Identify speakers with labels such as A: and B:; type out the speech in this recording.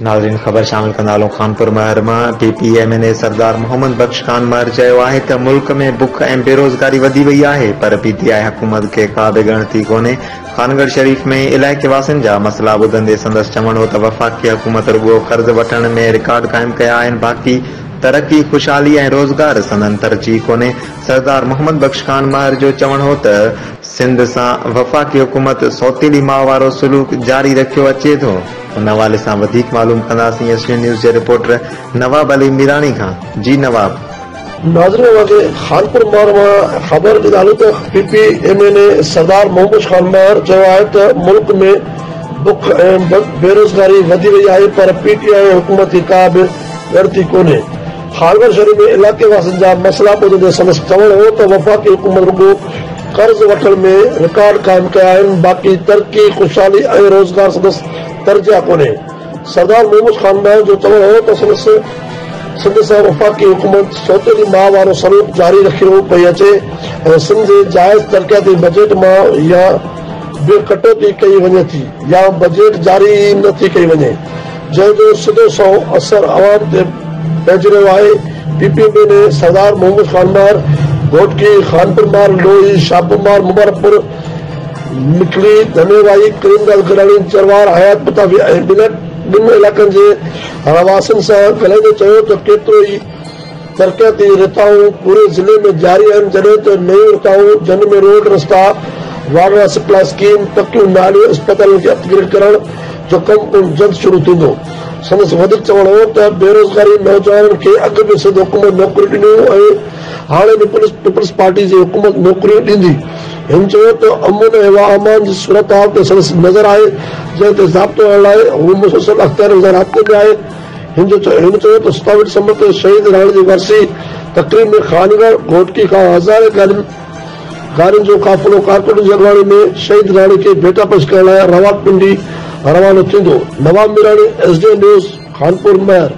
A: नाज़रीन ख़बर शामिल कंदा खानपुर महर मां PPMNA सरदार मोहम्मद बख्श खान महर चयो आहे त मुल्क में बुख ऐं बेरोज़गारी वधी वई आहे, पर PTI हुकूमत खे का बि ॻणती कोन्हे। खानगढ़ शरीफ में इलाइक़े वासियुनि जा मसला ॿुधंदे संदसि चवणो त वफ़ाक़ी हुकूमत रुॻो कर्ज़ वठण में रिकॉर्ड क़ाइमु कया आहिनि, बाक़ी तरक्की, खुशहाली ऐं रोज़गार संदन तरजीह कोन्हे। सरदार मोहम्मद बख्श खान महर जो चवणु हो त सिंध सां वफ़ाक़ी हुकूमत सौतीली माउ वारो सलूक जारी रखियो अचे थो। उन हवाले सां वधीक मालूम कंदासीं SN न्यूज़ जे रिपोर्टर नवाब अली मीरानी खां। जी नवाब।
B: नाज़रीन खानपुर महर मां ख़बर ॾिनाली त PPMNA सरदार मोहम्मद खान महर चयो आहे त मुल्क में बुख ऐं बेरोज़गारी वधी वई आहे, पर PTI हुकूमत जी का बि ॻणती कोन्हे। खानगढ़ शरीफ में इलाइक़े वासियुनि जा मसला ॿुधंदे संदसि चवणु हो त वफ़ाक़ी हुकूमत रुॻो कर्ज़ वठण में रिकॉर्ड क़ाइमु कया आहिनि, बाक़ी तरक्की, खुशहाली ऐं रोज़गार संदसि तरजीह कोन्हे। सरदार मोहम्मद खान महर जो चवणु हो त सिंध सां वफ़ाक़ी हुकूमत सौतेली माउ वारो सलूक जारी रखियो पई अचे ऐं सिंध जे जाइज़ तरक़ियाती बजट मां या बि कटौती कई वञे थी या बजट जारी नथी कई वञे, जंहिंजो सिधो सौ असर अवाम ते पइजी रहियो आहे। PPMNA सरदार मोहम्मद खान महर घोटकी, खानपुर महर, लोही, शापूमार, मुबारकपुर, मिखली, धनेवाई, करीमगंज, गराणी, चरवार, हयात पतावी ऐं ॿिनि इलाइक़नि जे रहवासियुनि सां ॻाल्हाईंदे चयो त केतिरो ई तरक़ियाती रिथाऊं पूरे ज़िले में जारी आहिनि, जॾहिं त नयूं रिथाऊं जिन में रोड रस्ता, वाटर सप्लाई स्कीम, पकियूं नालियूं, अस्पतालनि खे अपग्रेड करण जो कमु जल्द शुरू थींदो। संदसि वधीक चवणु हो त बेरोज़गारी नौजवाननि खे अॻु में सिंध हुकूमत नौकरियूं ॾिनियूं ऐं हाणे बि पीपल्स पार्टी जी हुकूमत नौकरियूं ॾींदी। हिन चयो त अमन ऐं अमान जी सूरत हाल ते संदसि नज़र आहे, जंहिं ते ज़ाब्तो हणण लाइ हू मुसलसल अख़्तियार राब्ते में आहे। हिन चयो त 27 दिसंबर ते शहीद राणी जी वरसी तक़रीब में खानगढ़ घोटकी खां हज़ारे गाड़ियुनि जो काफ़िलो कारकोट जी अॻवानी में शहीद राणी खे भेटा पेश करण लाइ रावलपिंडी रवानो थींदो। नवाब मीरानी, SN न्यूज़, खानपुर महर।